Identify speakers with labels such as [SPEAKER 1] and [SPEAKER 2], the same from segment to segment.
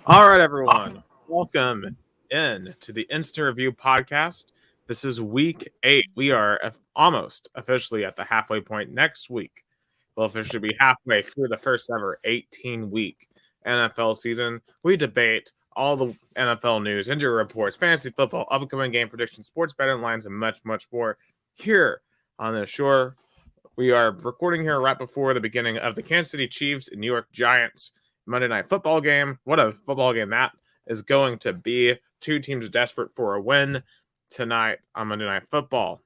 [SPEAKER 1] All right, everyone. Welcome in to the Instant Review podcast. This is week 8. We are almost officially at the halfway point. Next week, we'll officially be halfway through the first ever 18-week NFL season. We debate all the NFL news, injury reports, fantasy football, upcoming game predictions, sports betting lines, and much, much more here on the shore. We are recording here right before the beginning of the Kansas City Chiefs and New York Giants Monday Night Football game. What a football game that is going to be. Two teams desperate for a win tonight on Monday Night Football.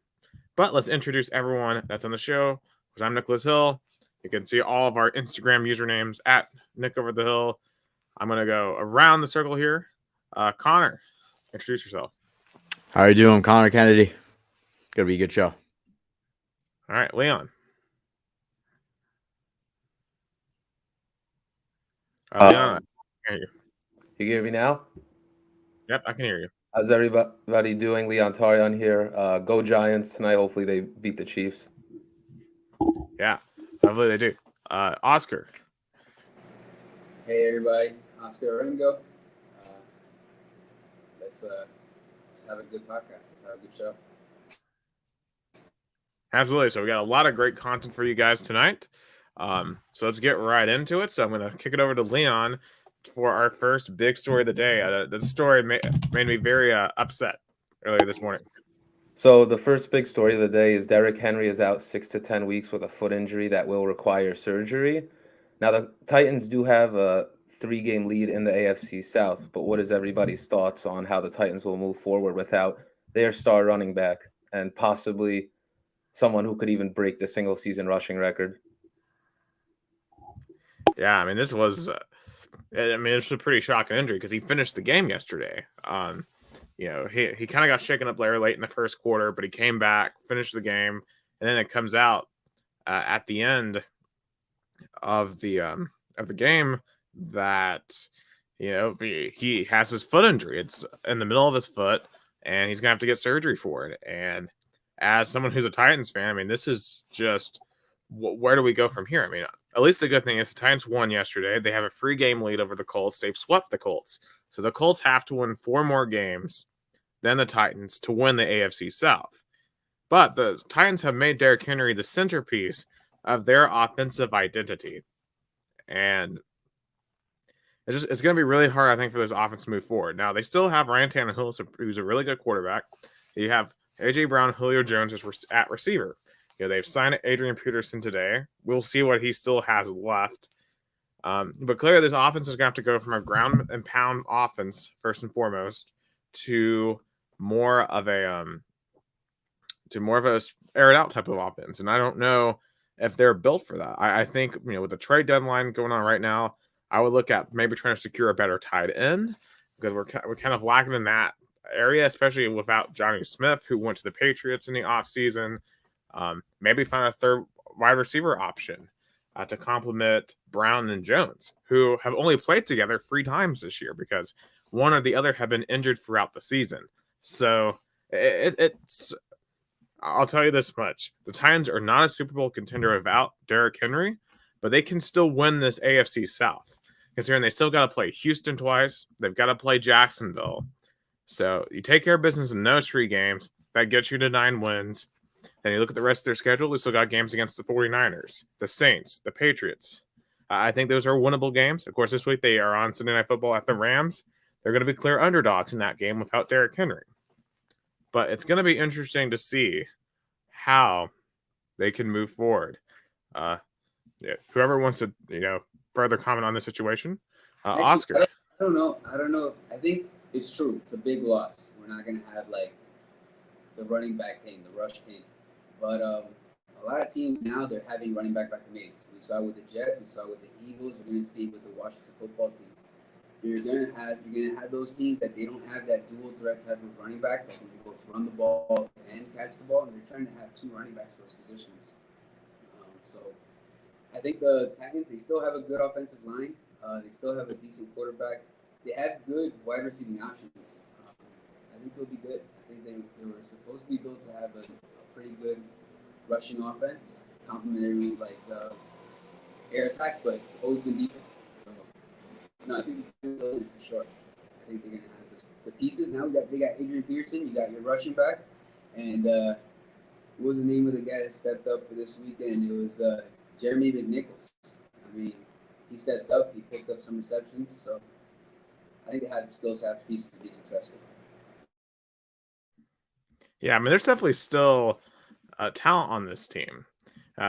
[SPEAKER 1] But let's introduce everyone that's on the show. Because I'm Nicholas Hill. You can see all of our Instagram usernames at Nick Over the Hill. I'm going to go around the circle here. Connor, introduce yourself.
[SPEAKER 2] How are you doing, Connor Kennedy? Gonna be a good show.
[SPEAKER 1] All right, Leon. Leon, I can hear you.
[SPEAKER 3] You hear me now?
[SPEAKER 1] Yep, I can hear you.
[SPEAKER 3] How's everybody doing? Leon Tarion here. Go Giants tonight. Hopefully they beat the Chiefs.
[SPEAKER 1] Yeah, hopefully they do. Oscar.
[SPEAKER 4] Hey everybody, Oscar Orengo. Let's have a good podcast. Let's have a good show.
[SPEAKER 1] Absolutely. So we got a lot of great content for you guys tonight. So let's get right into it. So I'm going to kick it over to Leon for our first big story of the day. The story made me very upset earlier this morning.
[SPEAKER 3] So the first big story of the day is Derrick Henry is out 6 to 10 weeks with a foot injury that will require surgery. Now the Titans do have a 3-game lead in the AFC South, but what is everybody's thoughts on how the Titans will move forward without their star running back and possibly someone who could even break the single season rushing record?
[SPEAKER 1] Yeah, I mean, this was a pretty shocking injury because he finished the game yesterday. He kind of got shaken up late in the first quarter, but he came back, finished the game, and then it comes out at the end of the game that he has his foot injury. It's in the middle of his foot, and he's gonna have to get surgery for it. And as someone who's a Titans fan, I mean, this is just where do we go from here? I mean, at least the good thing is the Titans won yesterday. They have a 3-game lead over the Colts. They've swept the Colts. So the Colts have to win 4 more games than the Titans to win the AFC South. But the Titans have made Derrick Henry the centerpiece of their offensive identity. And it's going to be really hard, I think, for this offense to move forward. Now, they still have Ryan Tannehill, who's a really good quarterback. You have A.J. Brown, Julio Jones at receiver. They've signed Adrian Peterson today. We'll see what he still has left. But clearly, this offense is going to have to go from a ground and pound offense, first and foremost, to more of a aired out type of offense. And I don't know if they're built for that. I think, with the trade deadline going on right now, I would look at maybe trying to secure a better tight end because we're kind of lacking in that area, especially without Johnny Smith, who went to the Patriots in the offseason. Maybe find a third wide receiver option to complement Brown and Jones, who have only played together 3 times this year because one or the other have been injured throughout the season. So it's I'll tell you this much. The Titans are not a Super Bowl contender without Derrick Henry, but they can still win this AFC South. Considering they still got to play Houston twice. They've got to play Jacksonville. So you take care of business in those 3 games. That gets you to 9 wins. Then you look at the rest of their schedule. They still got games against the 49ers, the Saints, the Patriots. I think those are winnable games. Of course, this week they are on Sunday Night Football at the Rams. They're going to be clear underdogs in that game without Derrick Henry. But it's going to be interesting to see how they can move forward. Whoever wants to, further comment on this situation,
[SPEAKER 4] Actually,
[SPEAKER 1] Oscar.
[SPEAKER 4] I don't know. I think it's true. It's a big loss. We're not gonna have the running back king, the rush king. But a lot of teams now they're having running back by committees. We saw with the Jets. We saw with the Eagles. We're gonna see with the Washington football team. You're gonna have those teams that they don't have that dual threat type of running back that can both run the ball and catch the ball, and they're trying to have 2 running backs for those positions. So I think the Titans, they still have a good offensive line. They still have a decent quarterback. They have good wide receiving options. I think they'll be good. I think they were supposed to be built to have a pretty good rushing offense, complementary air attack, but it's always been defense. So No, I think it's for sure. I think they're gonna have the pieces now. They got Adrian Peterson. You got your rushing back, and what was the name of the guy that stepped up for this weekend? It was Jeremy McNichols. I mean, he stepped up. He picked up some receptions. So I think they still have pieces to be successful.
[SPEAKER 1] Yeah, I mean, there's definitely still talent on this team,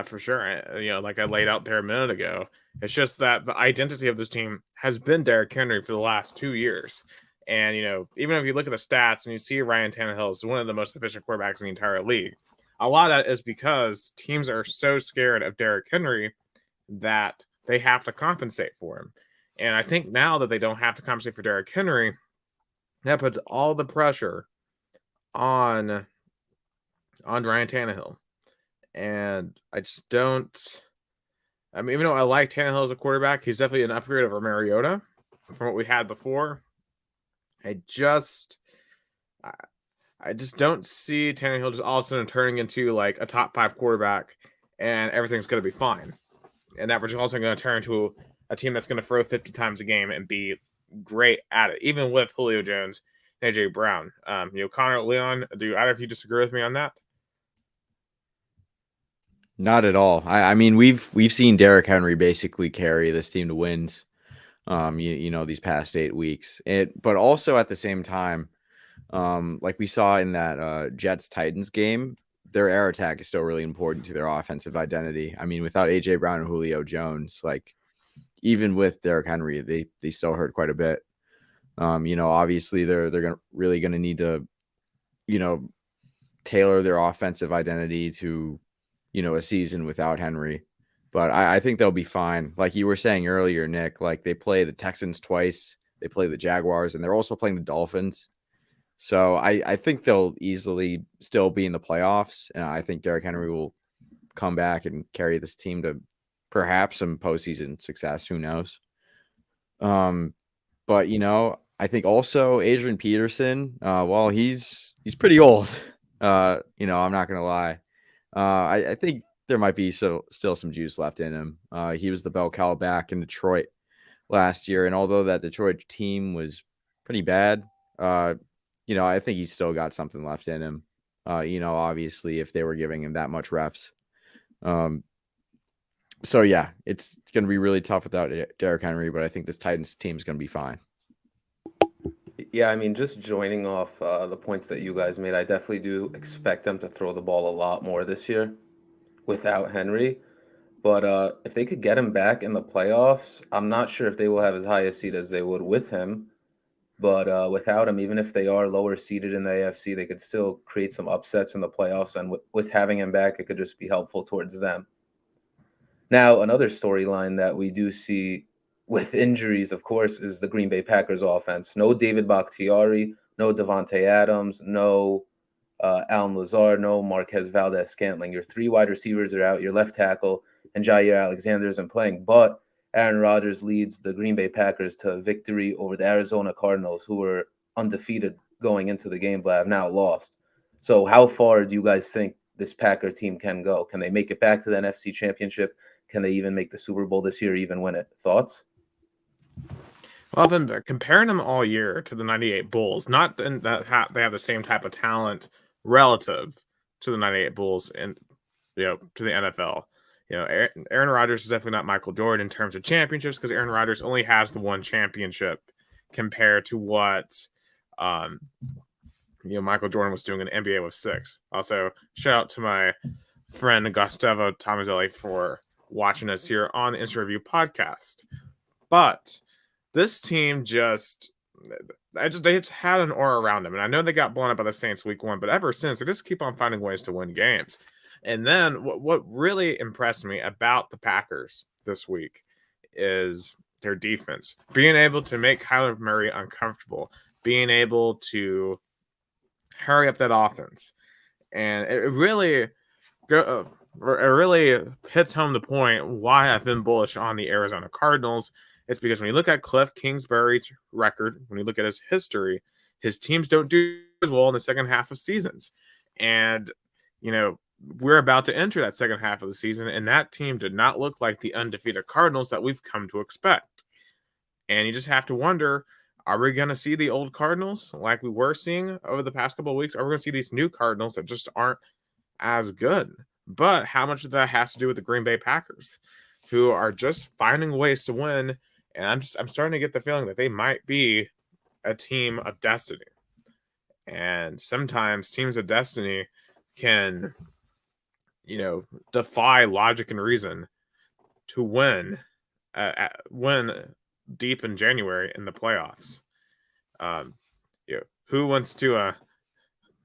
[SPEAKER 1] for sure. Like I laid out there a minute ago, it's just that the identity of this team has been Derrick Henry for the last 2 years. And, even if you look at the stats and you see Ryan Tannehill is one of the most efficient quarterbacks in the entire league, a lot of that is because teams are so scared of Derrick Henry that they have to compensate for him. And I think now that they don't have to compensate for Derrick Henry, that puts all the pressure on Ryan Tannehill. And I just don't. I mean, even though I like Tannehill as a quarterback, he's definitely an upgrade over Mariota from what we had before. I just don't see Tannehill just all of a sudden turning into like a top 5 quarterback and everything's going to be fine. And that we're just also going to turn into a team that's going to throw 50 times a game and be great at it, even with Julio Jones and AJ Brown. Connor, Leon, do either of you disagree with me on that?
[SPEAKER 2] Not at all. I mean, we've seen Derrick Henry basically carry this team to wins. These past 8 weeks. But also at the same time, like we saw in that Jets-Titans game, their air attack is still really important to their offensive identity. I mean, without AJ Brown and Julio Jones, like even with Derrick Henry, they still hurt quite a bit. Obviously they're really gonna need to, tailor their offensive identity to, a season without Henry. But I think they'll be fine. Like you were saying earlier, Nick, like they play the Texans twice, they play the Jaguars, and they're also playing the Dolphins. So I think they'll easily still be in the playoffs. And I think Derrick Henry will come back and carry this team to perhaps some postseason success. Who knows? But I think also Adrian Peterson, well, he's pretty old. I'm not gonna lie. I think there might be still some juice left in him. He was the bell cow back in Detroit last year, and although that Detroit team was pretty bad, I think he's still got something left in him. Obviously, if they were giving him that much reps. So yeah, it's going to be really tough without Derrick Henry, but I think this Titans team is going to be fine.
[SPEAKER 3] Yeah, I mean, just joining off the points that you guys made, I definitely do expect them to throw the ball a lot more this year without Henry. But if they could get him back in the playoffs, I'm not sure if they will have as high a seed as they would with him. But without him, even if they are lower seeded in the AFC, they could still create some upsets in the playoffs. And with having him back, it could just be helpful towards them. Now, another storyline that we do see with injuries, of course, is the Green Bay Packers offense. No David Bakhtiari, no Devontae Adams, no Alan Lazard, no Marquez Valdez-Scantling. Your 3 wide receivers are out. Your left tackle and Jair Alexander isn't playing. But Aaron Rodgers leads the Green Bay Packers to victory over the Arizona Cardinals, who were undefeated going into the game but have now lost. So how far do you guys think this Packer team can go? Can they make it back to the NFC Championship? Can they even make the Super Bowl this year, even win it? Thoughts?
[SPEAKER 1] Well, I've been comparing them all year to the 98 Bulls. Not in that they have the same type of talent relative to the 98 Bulls and, to the NFL. Aaron Rodgers is definitely not Michael Jordan in terms of championships because Aaron Rodgers only has the 1 championship compared to what, Michael Jordan was doing in the NBA with 6. Also, shout out to my friend Gustavo Tomazelli for watching us here on the Instant Review podcast. But this team they just had an aura around them. And I know they got blown up by the Saints week 1, but ever since, they just keep on finding ways to win games. And then what really impressed me about the Packers this week is their defense. Being able to make Kyler Murray uncomfortable. Being able to hurry up that offense. And it really hits home the point why I've been bullish on the Arizona Cardinals. It's because when you look at Cliff Kingsbury's record, when you look at his history, his teams don't do as well in the second half of seasons. And, we're about to enter that second half of the season, and that team did not look like the undefeated Cardinals that we've come to expect. And you just have to wonder, are we going to see the old Cardinals like we were seeing over the past couple of weeks? Or are we going to see these new Cardinals that just aren't as good? But how much of that has to do with the Green Bay Packers, who are just finding ways to win? And I'm starting to get the feeling that they might be a team of destiny. And sometimes teams of destiny can, defy logic and reason to win deep in January in the playoffs. Who wants to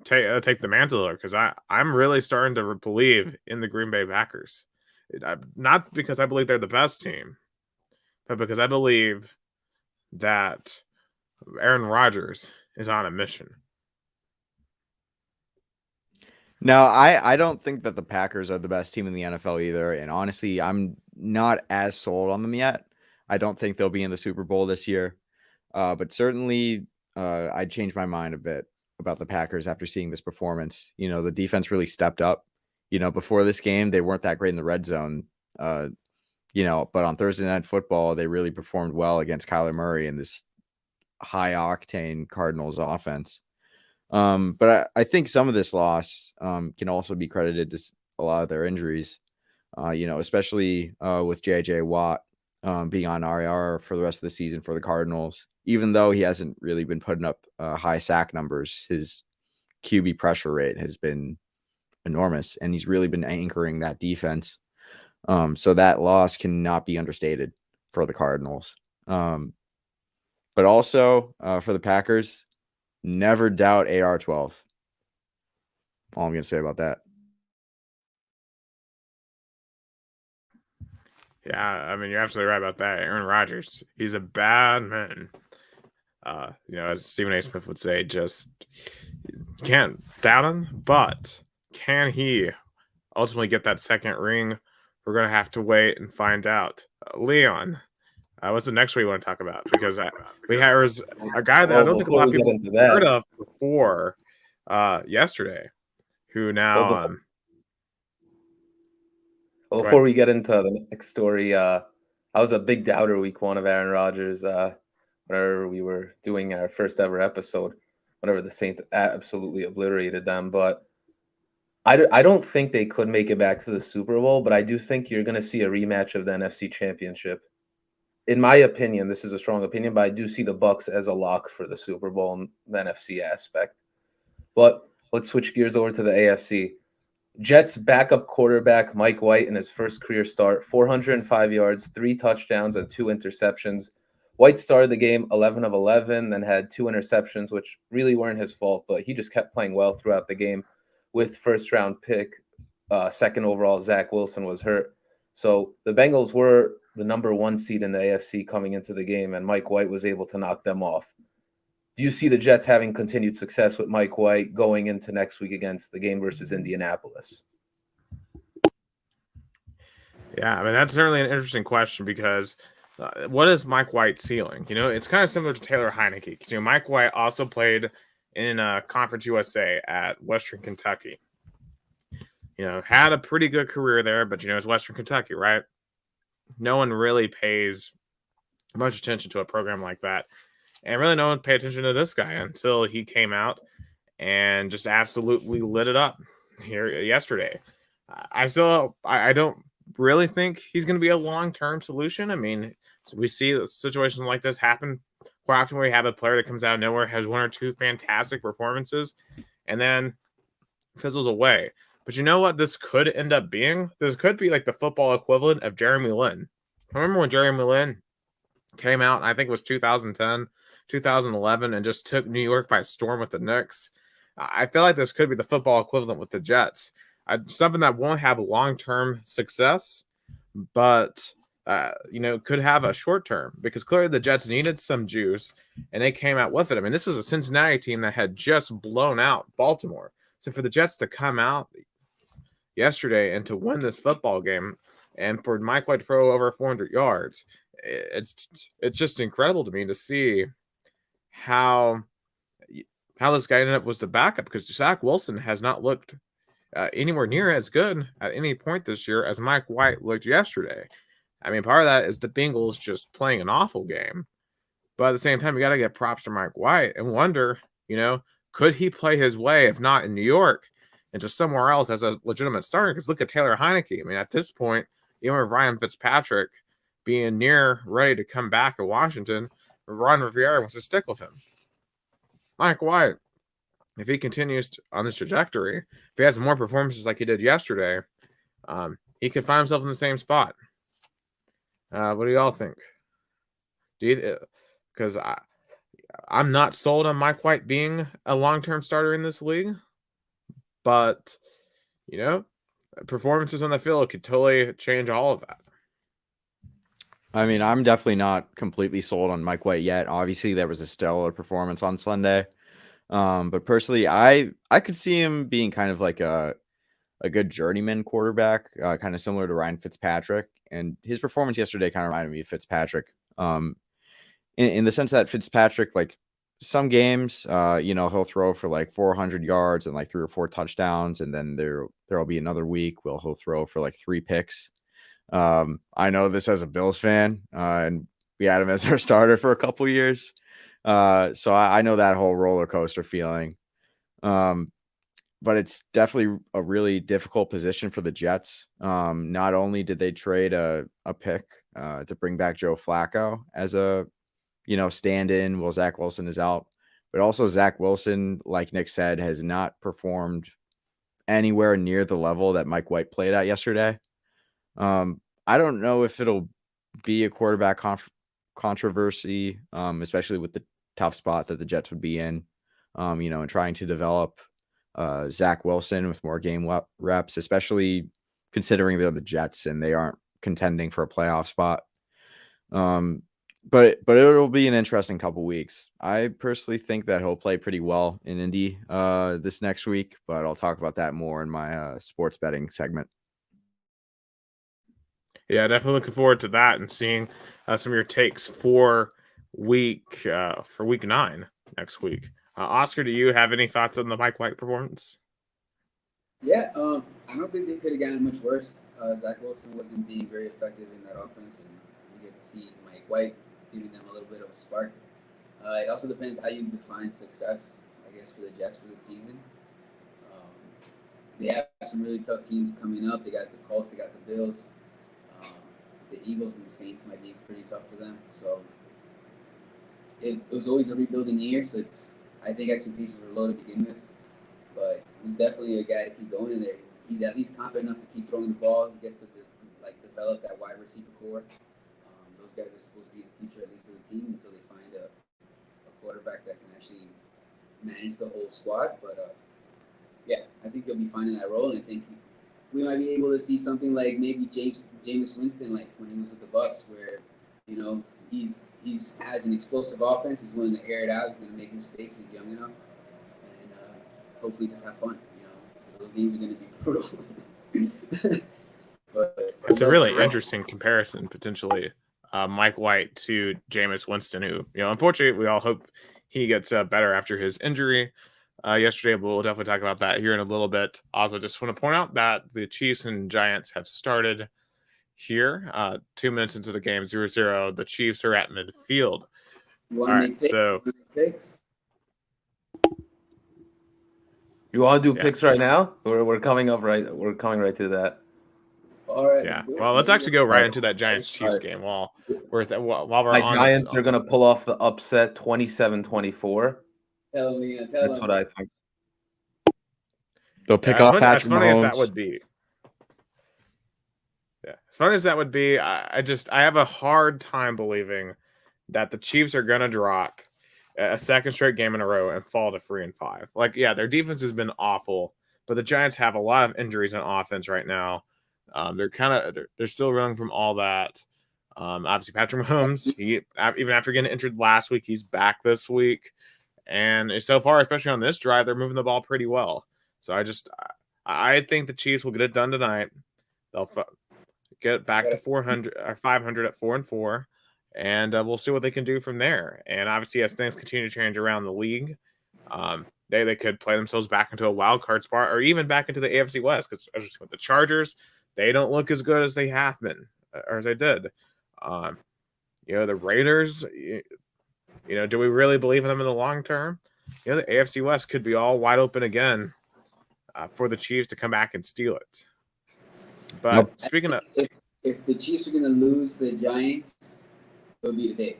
[SPEAKER 1] take the mantle? Because I'm really starting to believe in the Green Bay Packers. Not because I believe they're the best team, but because I believe that Aaron Rodgers is on a mission.
[SPEAKER 2] No, I don't think that the Packers are the best team in the NFL either. And honestly, I'm not as sold on them yet. I don't think they'll be in the Super Bowl this year. But certainly I'd change my mind a bit about the Packers after seeing this performance. The defense really stepped up. Before this game, they weren't that great in the red zone. But on Thursday Night Football, they really performed well against Kyler Murray and this high-octane Cardinals offense. But I think some of this loss can also be credited to a lot of their injuries, especially with J.J. Watt being on RIR for the rest of the season for the Cardinals. Even though he hasn't really been putting up high sack numbers, his QB pressure rate has been enormous, and he's really been anchoring that defense. So that loss cannot be understated for the Cardinals. But also for the Packers, never doubt AR-12. All I'm going to say about that.
[SPEAKER 1] Yeah, I mean, you're absolutely right about that. Aaron Rodgers, he's a bad man. As Stephen A. Smith would say, just can't doubt him, but can he ultimately get that second ring? We're going to have to wait and find out. Leon, what's the next one you want to talk about? Because we had a guy that I don't think a lot of people heard of before yesterday, who now...
[SPEAKER 3] before we get into the next story, I was a big doubter week 1 of Aaron Rodgers whenever we were doing our first ever episode, whenever the Saints absolutely obliterated them. But I don't think they could make it back to the Super Bowl, but I do think you're going to see a rematch of the NFC Championship. In my opinion, this is a strong opinion, but I do see the Bucs as a lock for the Super Bowl in the NFC aspect. But let's switch gears over to the AFC. Jets backup quarterback Mike White in his first career start, 405 yards, 3 touchdowns, and 2 interceptions. White started the game 11 of 11, then had 2 interceptions, which really weren't his fault, but he just kept playing well throughout the game. With first-round pick, second overall, Zach Wilson was hurt. So the Bengals were the number 1 seed in the AFC coming into the game, and Mike White was able to knock them off. Do you see the Jets having continued success with Mike White going into next week against the game versus Indianapolis?
[SPEAKER 1] Yeah, I mean, that's certainly an interesting question because what is Mike White's ceiling? It's kind of similar to Taylor Heineke. Because, Mike White also played in Conference USA at Western Kentucky. Had a pretty good career there, but, it's Western Kentucky, right? No one really pays much attention to a program like that. And really no one paid attention to this guy until he came out and just absolutely lit it up here yesterday. I don't really think he's going to be a long-term solution. I mean, we see situations like this happen quite often where you have a player that comes out of nowhere, has 1 or 2 fantastic performances, and then fizzles away. But you know what this could end up being? This could be like the football equivalent of Jeremy Lin. I remember when Jeremy Lin came out, I think it was 2010, 2011, and just took New York by storm with the Knicks. I feel like this could be the football equivalent with the Jets. Something that won't have long-term success, but could have a short-term, because clearly the Jets needed some juice, and they came out with it. I mean, this was a Cincinnati team that had just blown out Baltimore. So for the Jets to come out yesterday and to win this football game, and for Mike White to throw over 400 yards, it's just incredible to me to see how this guy ended up was the backup, because Zach Wilson has not looked anywhere near as good at any point this year as Mike White looked yesterday. I mean, part of that is the Bengals just playing an awful game, But at the same time, you got to get props to Mike White and wonder, could he play his way, if not in New York, into somewhere else as a legitimate starter? Because look at Taylor Heineke. I mean, at this point, even with Ryan Fitzpatrick being near ready to come back in Washington, Ron Rivera wants to stick with him. Mike White, if he continues on this trajectory, if he has more performances like he did yesterday, he could find himself in the same spot. What do y'all think? Because I'm not sold on Mike White being a long-term starter in this league, but performances on the field could totally change all of that.
[SPEAKER 2] I mean, I'm definitely not completely sold on Mike White yet. Obviously, there was a stellar performance on Sunday. But personally, I could see him being kind of like a good journeyman quarterback, kind of similar to Ryan Fitzpatrick. And his performance yesterday kind of reminded me of Fitzpatrick, in the sense that Fitzpatrick, like some games, he'll throw for like 400 yards and like 3 or 4 touchdowns, and then there'll be another week where he'll throw for like 3 picks. I know this as a Bills fan, and we had him as our starter for a couple years. So I know that whole roller coaster feeling. But it's definitely a really difficult position for the Jets. Not only did they trade a pick to bring back Joe Flacco as a stand-in while Zach Wilson is out, but also Zach Wilson, like Nick said, has not performed anywhere near the level that Mike White played at yesterday. I don't know if it'll be a quarterback controversy, especially with the tough spot that the Jets would be in, and trying to develop Zach Wilson with more game reps, especially considering they're the Jets and they aren't contending for a playoff spot. But it'll be an interesting couple weeks. I personally think that he'll play pretty well in Indy this next week, but I'll talk about that more in my sports betting segment.
[SPEAKER 1] Yeah, definitely looking forward to that and seeing some of your takes for week 9 next week. Oscar, do you have any thoughts on the Mike White performance?
[SPEAKER 4] Yeah, I don't think they could have gotten much worse. Zach Wilson wasn't being very effective in that offense, and we get to see Mike White giving them a little bit of a spark. It also depends how you define success, I guess, for the Jets for the season. They have some really tough teams coming up. They got the Colts, they got the Bills. The Eagles and the Saints might be pretty tough for them. So it was always a rebuilding year, so I think expectations were low to begin with. But he's definitely a guy to keep going in there. He's at least confident enough to keep throwing the ball. He gets to develop that wide receiver core. Those guys are supposed to be the future, at least of the team, until they find a quarterback that can actually manage the whole squad. But yeah, I think he'll be fine in that role, and I think we might be able to see something like maybe Jameis Winston, like when he was with the Bucs, where he's has an explosive offense. He's willing to air it out. He's going to make mistakes. He's young enough, and hopefully just have fun. Those games are going to be brutal. But
[SPEAKER 1] it's a really interesting comparison, potentially, Mike White to Jameis Winston, who unfortunately we all hope he gets better after his injury yesterday, but we'll definitely talk about that here in a little bit. Also, just want to point out that the Chiefs and Giants have started here. 2 minutes into the game, 0-0. The Chiefs are at midfield.
[SPEAKER 4] You want to make picks?
[SPEAKER 1] So
[SPEAKER 4] picks?
[SPEAKER 3] You want to do picks right now? We're coming right to that.
[SPEAKER 4] All right.
[SPEAKER 1] Yeah. Well, let's actually go right into that Giants-Chiefs game while we're
[SPEAKER 3] My
[SPEAKER 1] on.
[SPEAKER 3] Giants are going to pull off the upset 27-24.
[SPEAKER 4] Tell me.
[SPEAKER 3] That's what I think.
[SPEAKER 2] They'll pick off Patrick
[SPEAKER 1] As funny
[SPEAKER 2] Mahomes.
[SPEAKER 1] as that would be. Yeah, as funny as that would be, I have a hard time believing that the Chiefs are going to drop a second straight game in a row and fall to 3-5. Like, yeah, their defense has been awful, but the Giants have a lot of injuries on offense right now. They're still reeling from all that. Obviously, Patrick Mahomes, even after getting injured last week, he's back this week. And so far, especially on this drive, they're moving the ball pretty well. So I think the Chiefs will get it done tonight. They'll get back to 500 at 4-4, and we'll see what they can do from there. And obviously, as things continue to change around the league, they could play themselves back into a wild card spot or even back into the AFC West. Because with the Chargers, they don't look as good as they have been or as they did. The Raiders, Do we really believe in them in the long term? The AFC West could be all wide open again for the Chiefs to come back and steal it. But speaking of,
[SPEAKER 4] if the Chiefs are going to lose the Giants, it'll be today.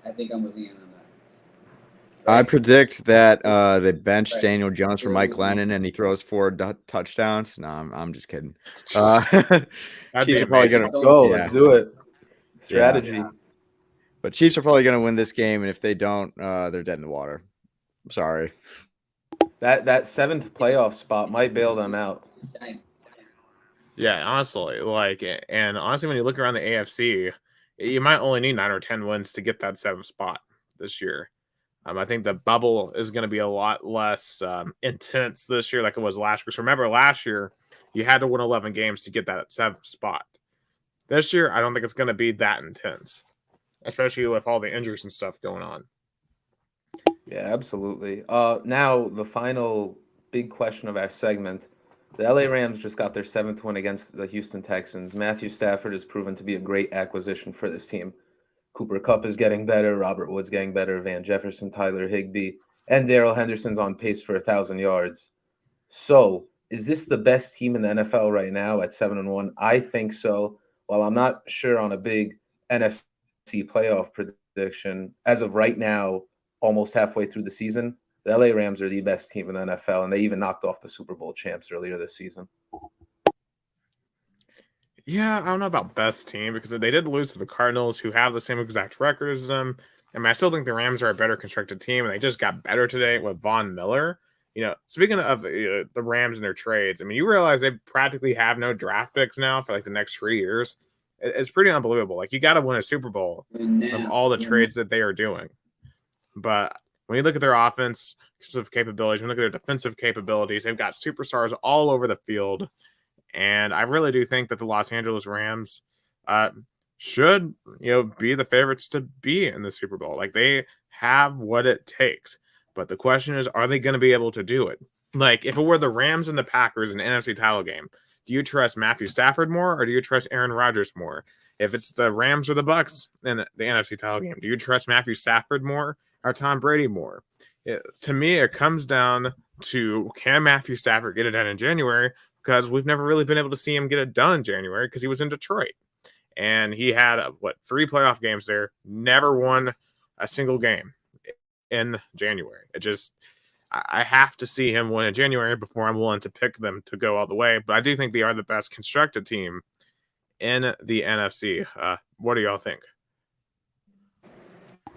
[SPEAKER 4] I think I'm with Leon on that.
[SPEAKER 2] Right? I predict that they bench Daniel Jones for Mike Lennon and he throws 4 touchdowns. No, I'm just kidding. Chiefs are probably going
[SPEAKER 3] to go. Let's do it. Strategy.
[SPEAKER 2] Yeah. But Chiefs are probably going to win this game, and if they don't, they're dead in the water. I'm sorry.
[SPEAKER 3] That 7th playoff spot might bail them out.
[SPEAKER 1] Yeah, honestly, when you look around the AFC, you might only need 9 or 10 wins to get that 7th spot this year. I think the bubble is going to be a lot less intense this year like it was last year. So remember, last year, you had to win 11 games to get that 7th spot. This year, I don't think it's going to be that intense, especially with all the injuries and stuff going on.
[SPEAKER 3] Yeah, absolutely. Now, the final big question of our segment. The LA Rams just got their 7th win against the Houston Texans. Matthew Stafford has proven to be a great acquisition for this team. Cooper Kupp is getting better, Robert Woods getting better, Van Jefferson, Tyler Higbee, and Darrell Henderson's on pace for 1,000 yards. So, is this the best team in the NFL right now at 7-1? I think so. While I'm not sure on a big NFC playoff prediction, as of right now, almost halfway through the season, the LA Rams are the best team in the NFL, and they even knocked off the Super Bowl champs earlier this season.
[SPEAKER 1] Yeah, I don't know about best team because they did lose to the Cardinals, who have the same exact record as them. I mean, I still think the Rams are a better constructed team, and they just got better today with Von Miller. Speaking of the Rams and their trades, I mean, you realize they practically have no draft picks now for the next 3 years. It's pretty unbelievable. You got to win a Super Bowl of all the trades that they are doing. But when you look at their offensive capabilities, when you look at their defensive capabilities, they've got superstars all over the field. And I really do think that the Los Angeles Rams should, be the favorites to be in the Super Bowl. They have what it takes. But the question is, are they going to be able to do it? If it were the Rams and the Packers in the NFC title game, do you trust Matthew Stafford more or do you trust Aaron Rodgers more? If it's the Rams or the Bucks in the NFC title game, do you trust Matthew Stafford more or Tom Brady more? To me, it comes down to, can Matthew Stafford get it done in January? Because we've never really been able to see him get it done in January because he was in Detroit. And he had, 3 playoff games there, never won a single game in January. I have to see him win in January before I'm willing to pick them to go all the way. But I do think they are the best constructed team in the NFC. What do y'all think?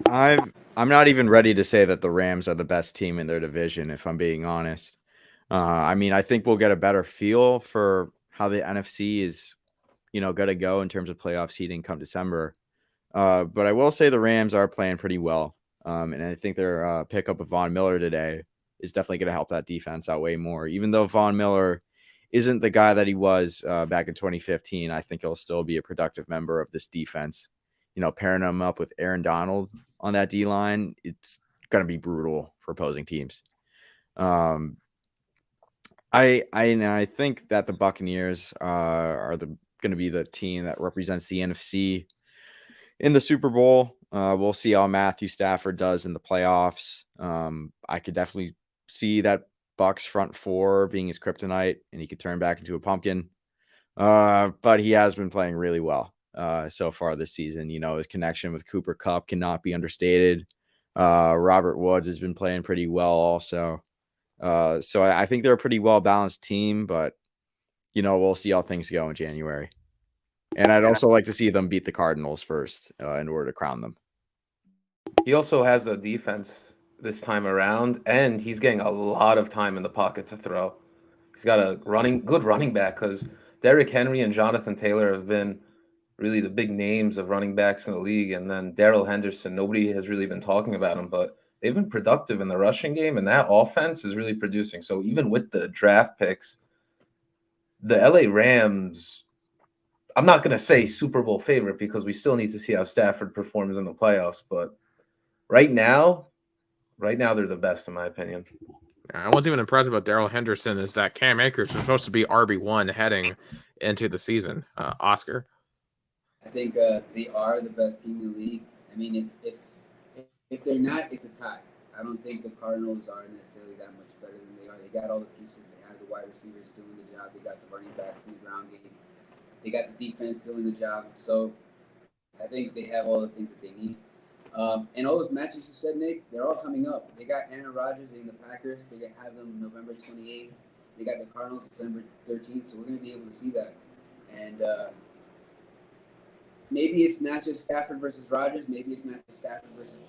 [SPEAKER 2] I'm not even ready to say that the Rams are the best team in their division, if I'm being honest. I think we'll get a better feel for how the NFC is, going to go in terms of playoff seeding come December. But I will say the Rams are playing pretty well. And I think their pickup of Von Miller today is definitely going to help that defense out way more. Even though Von Miller isn't the guy that he was back in 2015, I think he'll still be a productive member of this defense. Pairing him up with Aaron Donald on that D-line, it's going to be brutal for opposing teams. I think that the Buccaneers are going to be the team that represents the NFC in the Super Bowl. We'll see how Matthew Stafford does in the playoffs. I could definitely see that Bucs front 4 being his kryptonite, and he could turn back into a pumpkin. But he has been playing really well so far this season. His connection with Cooper Kupp cannot be understated. Robert Woods has been playing pretty well also. So I think they're a pretty well-balanced team, but, we'll see how things go in January. And I'd also like to see them beat the Cardinals first in order to crown them.
[SPEAKER 3] He also has a defense this time around, and he's getting a lot of time in the pocket to throw. He's got a good running back because Derrick Henry and Jonathan Taylor have been really the big names of running backs in the league. And then Darrell Henderson, nobody has really been talking about him, but they've been productive in the rushing game, and that offense is really producing. So even with the draft picks, the LA Rams, I'm not going to say Super Bowl favorite because we still need to see how Stafford performs in the playoffs. But right now they're the best, in my opinion.
[SPEAKER 1] What's even impressive about Darrell Henderson is that Cam Akers was supposed to be RB1 heading into the season. Oscar?
[SPEAKER 4] I think they are the best team in the league. I mean, if if they're not, it's a tie. I don't think the Cardinals are necessarily that much better than they are. They got all the pieces. They have the wide receivers doing the job. They got the running backs in the ground game. They got the defense doing the job. So I think they have all the things that they need. And all those matches you said, Nick, they're all coming up. They got Aaron Rodgers and the Packers. They're going to have them November 28th. They got the Cardinals December 13th. So we're going to be able to see that. And maybe it's not just Stafford versus Rodgers. Maybe it's not just Stafford versus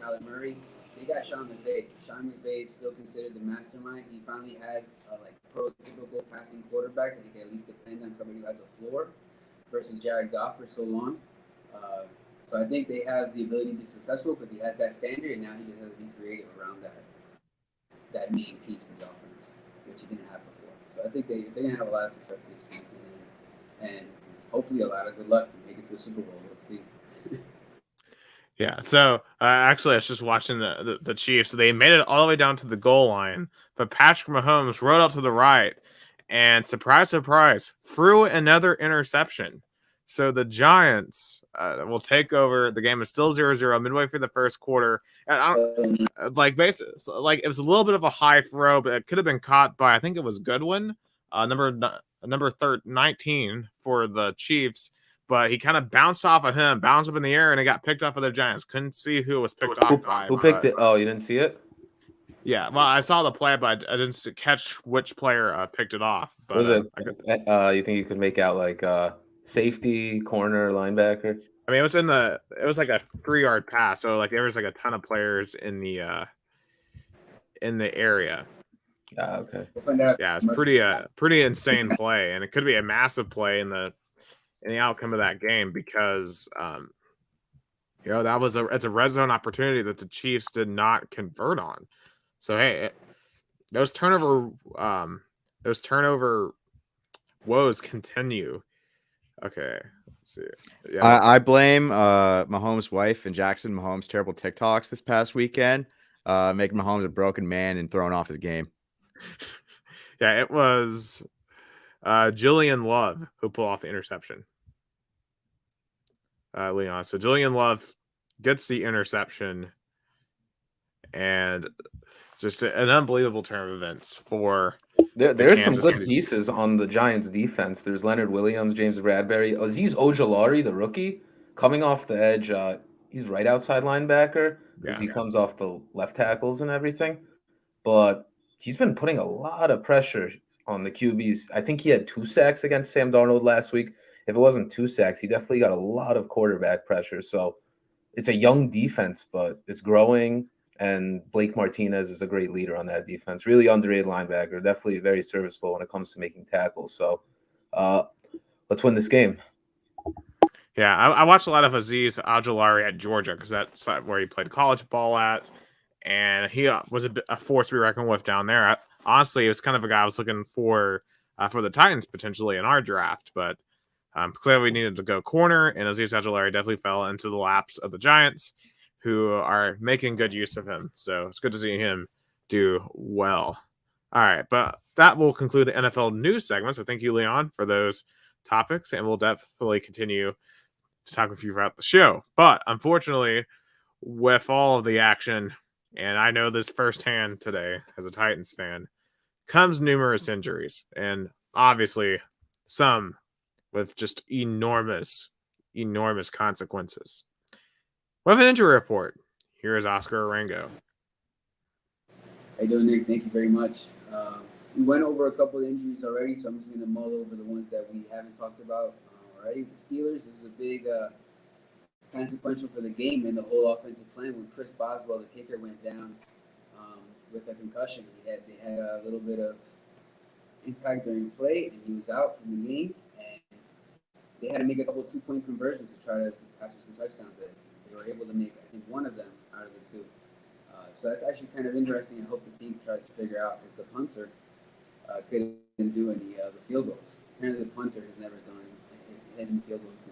[SPEAKER 4] Kyler Murray. They got Sean McVay. Sean McVay is still considered the mastermind. He finally has a prototypical passing quarterback that he can at least depend on somebody who has a floor versus Jared Goff for so long. So I think they have the ability to be successful because he has that standard, and now he just has to be creative around that main piece of the offense, which he didn't have before. So I think they're going to have a lot of success this season, and hopefully a lot of good luck and make it to the Super Bowl. Let's see.
[SPEAKER 1] Yeah, so actually, I was just watching the Chiefs. So they made it all the way down to the goal line, but Patrick Mahomes rode out to the right, and surprise, surprise, threw another interception. So the Giants will take over. The game is still 0-0 midway through the first quarter. And basically, it was a little bit of a high throw, but it could have been caught by, I think it was Goodwin, number 19 for the Chiefs. But he kind of bounced off of him, bounced up in the air, and it got picked off by the Giants. Couldn't see who it was picked off by.
[SPEAKER 3] Who picked it? Oh, you didn't see it?
[SPEAKER 1] Yeah, well, I saw the play, but I didn't catch which player picked it off. But
[SPEAKER 3] was it? You think you could make out safety, corner, linebacker?
[SPEAKER 1] I mean, it was like a 3-yard pass, so there was a ton of players in the area.
[SPEAKER 3] Okay.
[SPEAKER 1] Yeah, it's pretty insane play, and it could be a massive play in the outcome of that game because it's a red zone opportunity that the Chiefs did not convert on. So hey, those turnover woes continue. Okay, let's see. Yeah,
[SPEAKER 2] I blame Mahomes' wife and Jackson Mahomes' terrible TikToks this past weekend, making Mahomes a broken man and throwing off his game.
[SPEAKER 1] Yeah, it was Julian Love who pulled off the interception. Leon. So Julian Love gets the interception, and just an unbelievable turn of events for.
[SPEAKER 3] There's some good pieces on the Giants defense. There's Leonard Williams, James Bradbury, Azeez Ojulari, the rookie, coming off the edge. He's right outside linebacker because he comes off the left tackles and everything. But he's been putting a lot of pressure on the QBs. I think he had 2 sacks against Sam Darnold last week. If it wasn't 2 sacks, he definitely got a lot of quarterback pressure. So it's a young defense, but it's growing. And Blake Martinez is a great leader on that defense. Really underrated linebacker. Definitely very serviceable when it comes to making tackles. So let's win this game.
[SPEAKER 1] Yeah, I watched a lot of Azeez Ojulari at Georgia because that's where he played college ball at. And he was a force to be reckoned with down there. Honestly, it was kind of a guy I was looking for the Titans potentially in our draft. But clearly we needed to go corner, and Azeez Ojulari definitely fell into the laps of the Giants, who are making good use of him. So it's good to see him do well. All right, but that will conclude the NFL news segment. So thank you, Leon, for those topics, and we'll definitely continue to talk with you throughout the show. But unfortunately, with all of the action, and I know this firsthand today as a Titans fan, comes numerous injuries, and obviously some with just enormous consequences. With an injury report, here is Oscar Arango.
[SPEAKER 4] How you doing, Nick? Thank you very much. We went over a couple of injuries already, so I'm just going to mull over the ones that we haven't talked about already. The Steelers, this is a big consequential for the game and the whole offensive plan. When Chris Boswell, the kicker, went down with a concussion, they had a little bit of impact during play, and he was out from the game. And they had to make a couple of 2-point conversions to try to capture some touchdowns. They were able to make, I think, one of them out of the 2. So that's actually kind of interesting. I hope the team tries to figure out because the punter couldn't do any of the field goals. Apparently, the punter has never done any field goals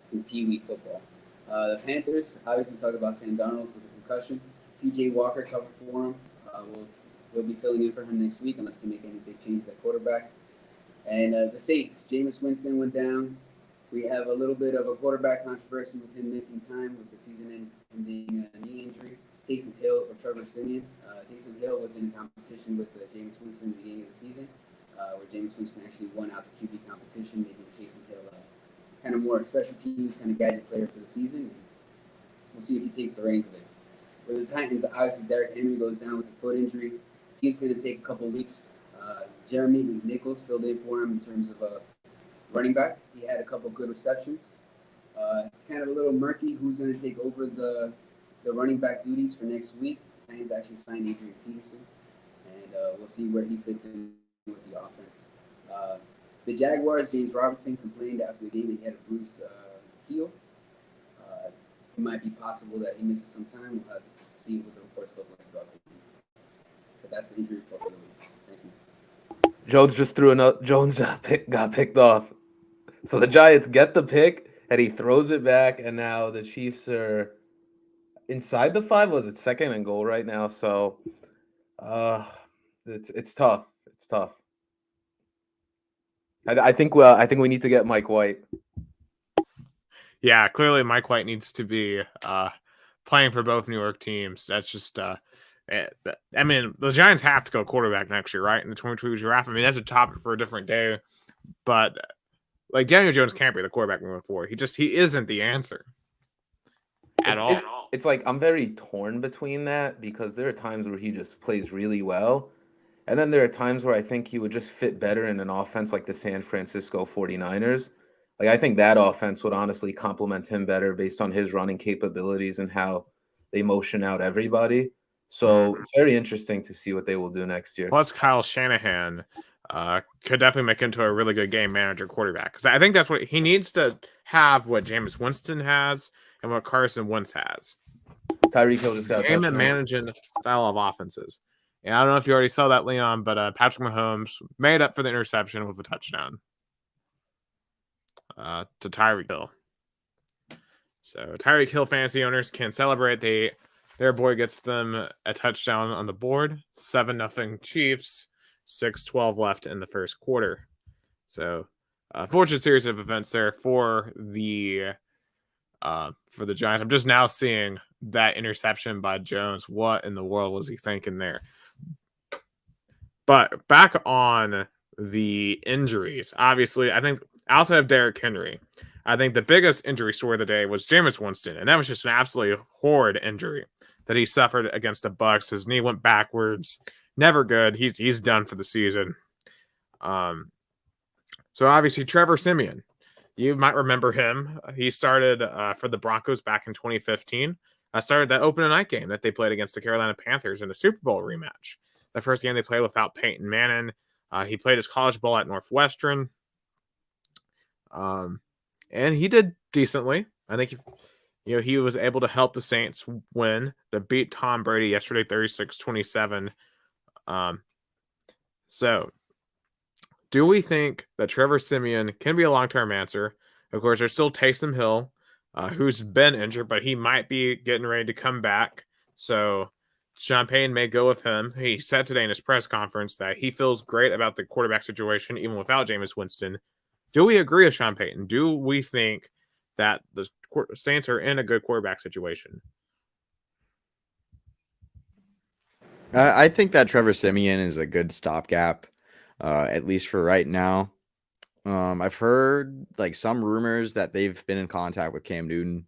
[SPEAKER 4] since Pee Wee football. The Panthers, obviously, we talked about Sam Darnold with the concussion. P.J. Walker covered for him. We'll be filling in for him next week unless they make any big changes at quarterback. And the Saints, Jameis Winston went down. We have a little bit of a quarterback controversy with him missing time with the season-ending knee injury. Taysom Hill or Trevor Siemian. Taysom Hill was in competition with Jameis Winston at the beginning of the season, where Jameis Winston actually won out the QB competition, making Taysom Hill kind of more special teams, kind of gadget player for the season. And we'll see if he takes the reins of it. With the Titans, obviously Derrick Henry goes down with a foot injury. Seems going to take a couple of weeks. Jeremy McNichols filled in for him in terms of running back. He had a couple good receptions. It's kind of a little murky who's going to take over the running back duties for next week. The Titans actually signed Adrian Peterson, and we'll see where he fits in with the offense. The Jaguars, James Robinson complained after the game that he had a bruised heel. It might be possible that he misses some time. We'll have to see what the reports look like throughout the week. But that's the injury report for the week. Thanks, Nick.
[SPEAKER 3] Jones just threw another. Jones got picked off. So the Giants get the pick, and he throws it back, and now the Chiefs are inside the 5. Was it 2nd and goal right now? So, it's tough. It's tough. I think we need to get Mike White.
[SPEAKER 1] Yeah, clearly Mike White needs to be playing for both New York teams. That's just, I mean, the Giants have to go quarterback next year, right? In the 2022 draft. I mean, that's a topic for a different day. But, like, Daniel Jones can't be the quarterback moving forward. He isn't the answer at all.
[SPEAKER 3] It's like I'm very torn between that because there are times where he just plays really well. And then there are times where I think he would just fit better in an offense like the San Francisco 49ers. Like, I think that offense would honestly complement him better based on his running capabilities and how they motion out everybody. So it's very interesting to see what they will do next year.
[SPEAKER 1] Plus, Kyle Shanahan could definitely make into a really good game manager quarterback. Because I think that's what he needs to have, what Jameis Winston has and what Carson Wentz has.
[SPEAKER 3] Tyreek Hill just got
[SPEAKER 1] game and managing style of offenses. And I don't know if you already saw that, Leon, but Patrick Mahomes made up for the interception with a touchdown to Tyreek Hill. So Tyreek Hill fantasy owners can celebrate. Their boy gets them a touchdown on the board. 7-0 Chiefs. 6:12 left in the first quarter. So fortunate series of events there for the Giants. I'm just now seeing that interception by Jones. What in the world was he thinking there? But back on the injuries, obviously, I think I also have Derrick Henry. I think the biggest injury story of the day was Jameis Winston, and that was just an absolutely horrid injury that he suffered against the Bucs. His knee went backwards. Never good. He's done for the season. So obviously Trevor Siemian, you might remember him. He started for the Broncos back in 2015. Started that opening night game that they played against the Carolina Panthers in the Super Bowl rematch. The first game they played without Peyton Manning. He played his college ball at Northwestern. And he did decently. I think he was able to help the Saints win. They beat Tom Brady yesterday 36-27. So do we think that Trevor Siemian can be a long-term answer? Of course, there's still Taysom Hill, who's been injured, but he might be getting ready to come back. So Sean Payton may go with him. He said today in his press conference that he feels great about the quarterback situation, even without Jameis Winston. Do we agree with Sean Payton? Do we think that the Saints are in a good quarterback situation?
[SPEAKER 2] I think that Trevor Siemian is a good stopgap, at least for right now. I've heard like some rumors that they've been in contact with Cam Newton,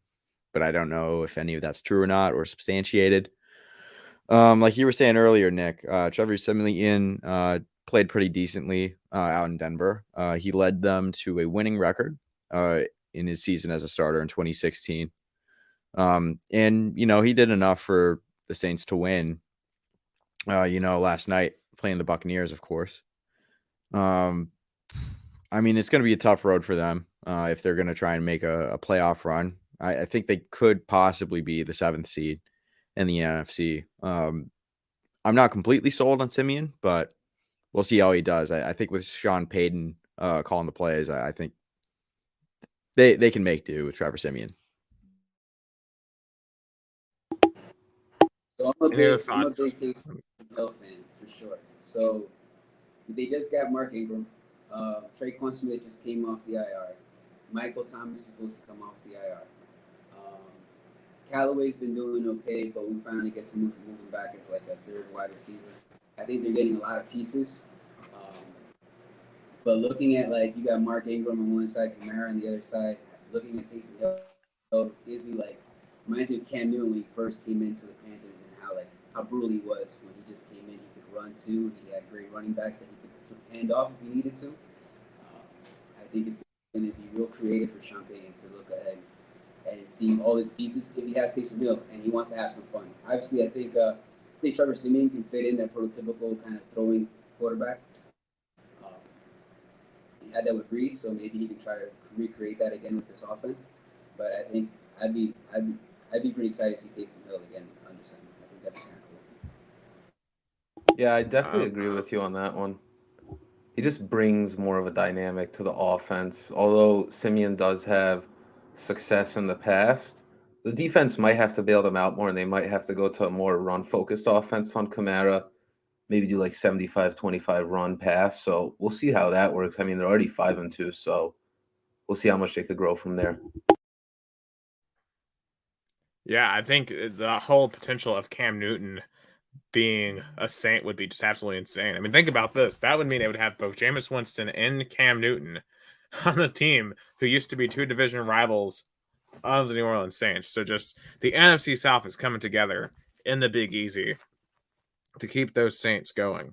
[SPEAKER 2] but I don't know if any of that's true or not or substantiated. Like you were saying earlier, Nick, Trevor Siemian played pretty decently out in Denver. He led them to a winning record in his season as a starter in 2016. And, he did enough for the Saints to win, last night playing the Buccaneers, of course. I mean, it's going to be a tough road for them if they're going to try and make a playoff run. I think they could possibly be the 7th seed in the NFC. I'm not completely sold on Siemian, but we'll see how he does. I think with Sean Payton calling the plays, I think they can make do with Trevor Siemian.
[SPEAKER 4] So I'm a big Taysom Hill fan for sure. So they just got Mark Ingram. Traquan Smith just came off the IR. Michael Thomas is supposed to come off the IR. Callaway's been doing okay, but we finally get to move him back as like a third wide receiver. I think they're getting a lot of pieces. But looking at, like, you got Mark Ingram on one side, Kamara on the other side, looking at Taysom Hill gives me, like, reminds me of Cam Newton when he first came into the Panthers and how brutal he was when he just came in. He could run too. He had great running backs that he could hand off if he needed to. I think it's going to be real creative for Sean Payton to look ahead and see all his pieces if he has Taysom Hill and he wants to have some fun. Obviously, I think Trevor Siemian can fit in that prototypical kind of throwing quarterback. He had that with Brees, so maybe he can try to recreate that again with this offense. But I think I'd be pretty excited to see Taysom Hill again under center. I think that'd be kind of cool.
[SPEAKER 3] Yeah, I definitely agree with you on that one. He just brings more of a dynamic to the offense. Although Simeon does have success in the past, the defense might have to bail them out more, and they might have to go to a more run-focused offense on Kamara. Maybe do like 75-25 run pass. So we'll see how that works. I mean, they're already 5-2, so we'll see how much they could grow from there.
[SPEAKER 1] Yeah, I think the whole potential of Cam Newton being a Saint would be just absolutely insane. I mean, think about this. That would mean they would have both Jameis Winston and Cam Newton on the team who used to be two division rivals of the New Orleans Saints. So just the NFC South is coming together in the Big Easy to keep those Saints going.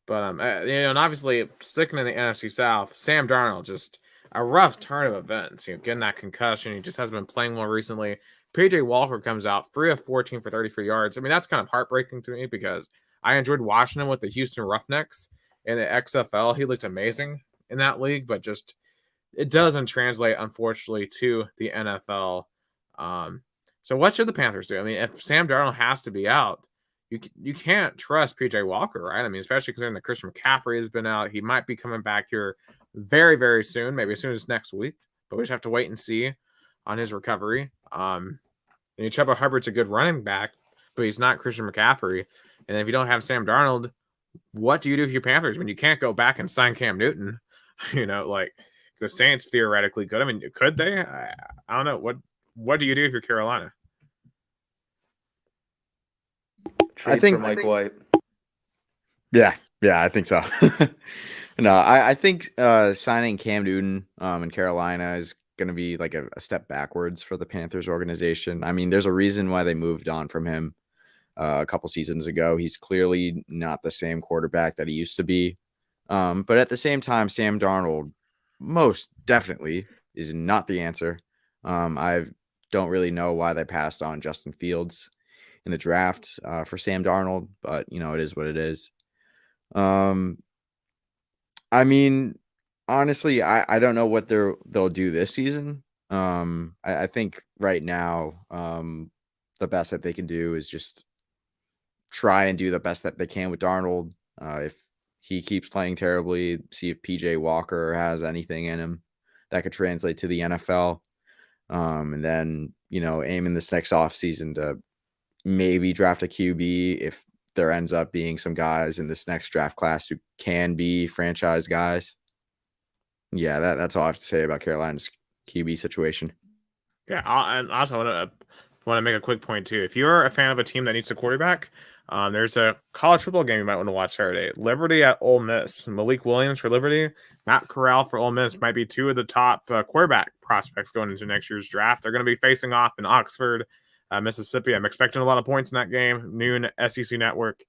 [SPEAKER 1] But and obviously sticking in the NFC South, Sam Darnold, just a rough turn of events. Getting that concussion, he just hasn't been playing well recently. PJ Walker comes out 3 of 14 for 33 yards. I mean, that's kind of heartbreaking to me because I enjoyed watching him with the Houston Roughnecks in the XFL. He looked amazing in that league, but just it doesn't translate, unfortunately, to the NFL. So what should the Panthers do? I mean, if Sam Darnold has to be out, you can't trust PJ Walker, right? I mean, especially considering that Christian McCaffrey has been out. He might be coming back here very, very soon, maybe as soon as next week. But we just have to wait and see on his recovery. And Chuba Hubbard's a good running back, but he's not Christian McCaffrey. And if you don't have Sam Darnold, what do you do with your Panthers when you can't go back and sign Cam Newton? Like the Saints theoretically could. I mean, could they? I don't know. What do you do if you're Carolina?
[SPEAKER 3] Trade for Mike White.
[SPEAKER 2] Yeah, I think so. No, I think signing Cam Newton in Carolina is going to be like a step backwards for the Panthers organization. I mean, there's a reason why they moved on from him a couple seasons ago. He's clearly not the same quarterback that he used to be. But at the same time, Sam Darnold most definitely is not the answer. I don't really know why they passed on Justin Fields in the draft for Sam Darnold, but it is what it is. I mean, honestly, I don't know what they'll do this season. I think right now, the best that they can do is just try and do the best that they can with Darnold. If he keeps playing terribly, see if PJ Walker has anything in him that could translate to the NFL. And then, aim in this next offseason to maybe draft a QB if there ends up being some guys in this next draft class who can be franchise guys. Yeah, that's all I have to say about Carolina's QB situation.
[SPEAKER 1] Yeah, and also want to make a quick point too. If you're a fan of a team that needs a quarterback, there's a college football game you might want to watch Saturday. Liberty at Ole Miss. Malik Williams for Liberty, Matt Corral for Ole Miss might be two of the top quarterback prospects going into next year's draft. They're going to be facing off in Oxford, Mississippi. I'm expecting a lot of points in that game. Noon SEC Network.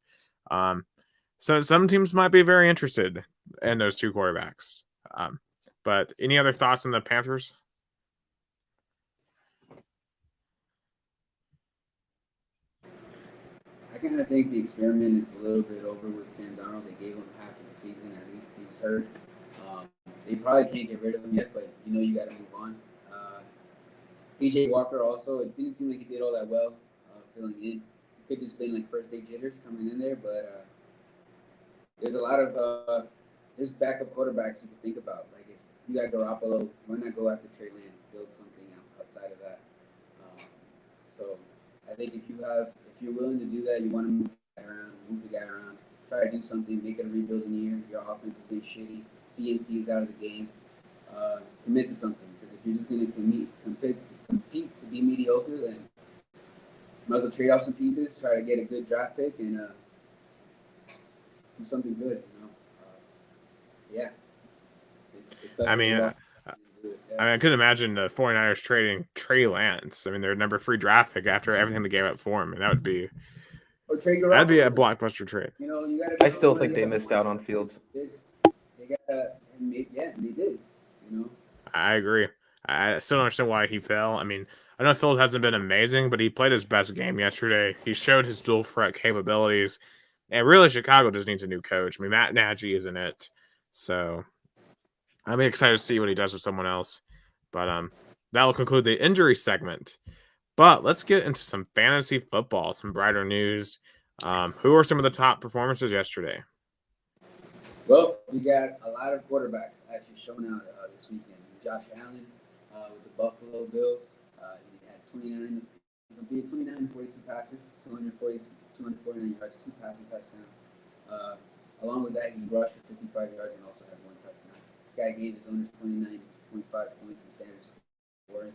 [SPEAKER 1] So some teams might be very interested in those two quarterbacks. But any other thoughts on the Panthers?
[SPEAKER 4] I kind of think the experiment is a little bit over with Sam Darnold. They gave him half of the season, at least he's hurt. They probably can't get rid of him yet, but you got to move on. PJ Walker also, it didn't seem like he did all that well filling in. It could just been like first day jitters coming in there, but there's a lot of there's backup quarterbacks you can think about. Like if you got Garoppolo, why not go after Trey Lance, build something outside of that? So I think if you're willing to do that, you want to move the guy around, try to do something, make it a rebuilding year. Your offense has been shitty. CMC is out of the game. commit to something. Because if you're just going to compete to be mediocre, then you might as well trade off some pieces, try to get a good draft pick, and do something good. Yeah.
[SPEAKER 1] I mean, I couldn't imagine the 49ers trading Trey Lance. I mean, their number 3 draft pick after everything they gave up for him, and that'd be a blockbuster trade.
[SPEAKER 4] You gotta.
[SPEAKER 3] I still think they missed out on Fields.
[SPEAKER 4] They did.
[SPEAKER 1] I agree. I still don't understand why he fell. I mean, I know Fields hasn't been amazing, but he played his best game yesterday. He showed his dual threat capabilities, and really, Chicago just needs a new coach. I mean, Matt Nagy isn't it, so I'm excited to see what he does with someone else. But that will conclude the injury segment. But let's get into some fantasy football, some brighter news. Who are some of the top performances yesterday?
[SPEAKER 4] Well, we got a lot of quarterbacks actually showing out this weekend. Josh Allen with the Buffalo Bills. He had 29 42 passes, 249 yards, 2 passing touchdowns. Along with that, he rushed for 55 yards and also had 1 touchdown. This guy gave his owners 29.5 points in standard scoring.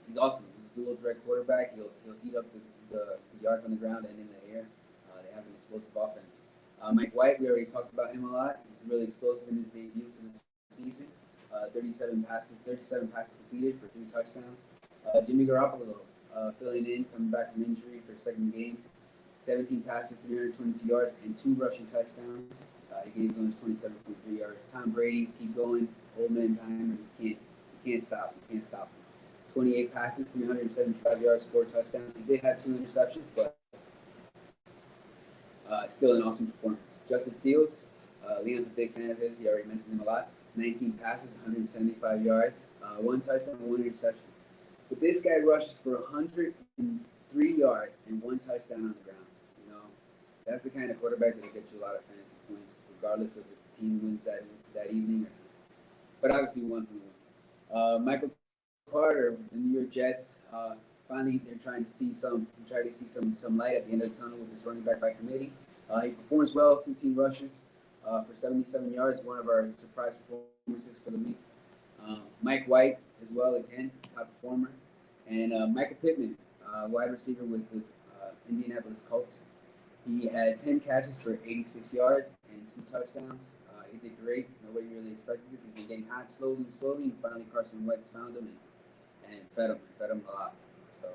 [SPEAKER 4] He's awesome. He's a dual threat quarterback. He'll heat up the yards on the ground and in the air. They have an explosive offense. Mike White, we already talked about him a lot. He's really explosive in his debut for the season. 37 passes completed for 3 touchdowns. Jimmy Garoppolo filling in, coming back from injury for his second game. 17 passes, 322 yards, and 2 rushing touchdowns. He gave his owners 27.3 yards. Tom Brady, keep going. Old man time, and you can't stop him. 28 passes, 375 yards, 4 touchdowns. He did have 2 interceptions, but still an awesome performance. Justin Fields, Leon's a big fan of his. He already mentioned him a lot. 19 passes, 175 yards, 1 touchdown, 1 interception. But this guy rushes for 103 yards and 1 touchdown on the ground. That's the kind of quarterback that will get you a lot of fantasy points, regardless of if the team wins that evening or not. But obviously, one can win. Michael Carter, the New York Jets. Finally, they're trying to see some light at the end of the tunnel with this running back by committee. He performs well, 15 rushes for 77 yards, one of our surprise performances for the week. Mike White as well, again, top performer. And Michael Pittman, wide receiver with the Indianapolis Colts. He had 10 catches for 86 yards and 2 touchdowns. He did great. Nobody really expected this. He's been getting hot slowly. And finally, Carson Wentz found him and fed him a lot. So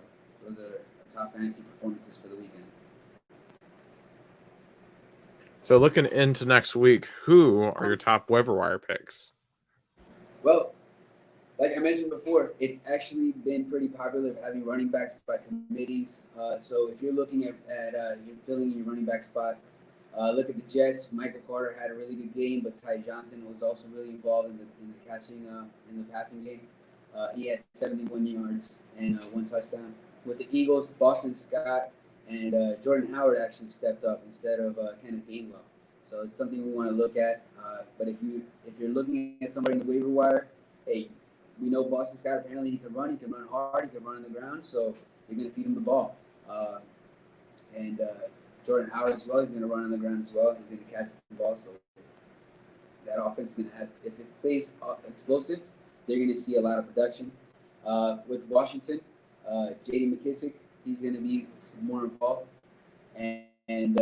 [SPEAKER 4] those are top fantasy performances for the weekend.
[SPEAKER 1] So looking into next week, who are your top waiver wire picks?
[SPEAKER 4] Well, like I mentioned before, it's actually been pretty popular having running backs by committees. So if you're looking at you're filling your running back spot, look at the Jets. Michael Carter had a really good game, but Ty Johnson was also really involved in the passing game. He had 71 yards and 1 touchdown. With the Eagles, Boston Scott and Jordan Howard actually stepped up instead of Kenneth Gainwell. So it's something we want to look at. But if you're looking at somebody in the waiver wire, hey, we know Boston Scott, apparently he can run hard, he can run on the ground, so you're going to feed him the ball. And Jordan Howard as well, he's going to run on the ground as well. He's going to catch the ball, so that offense is going to have, if it stays explosive, they're going to see a lot of production. With Washington, J.D. McKissick, he's going to be more involved. And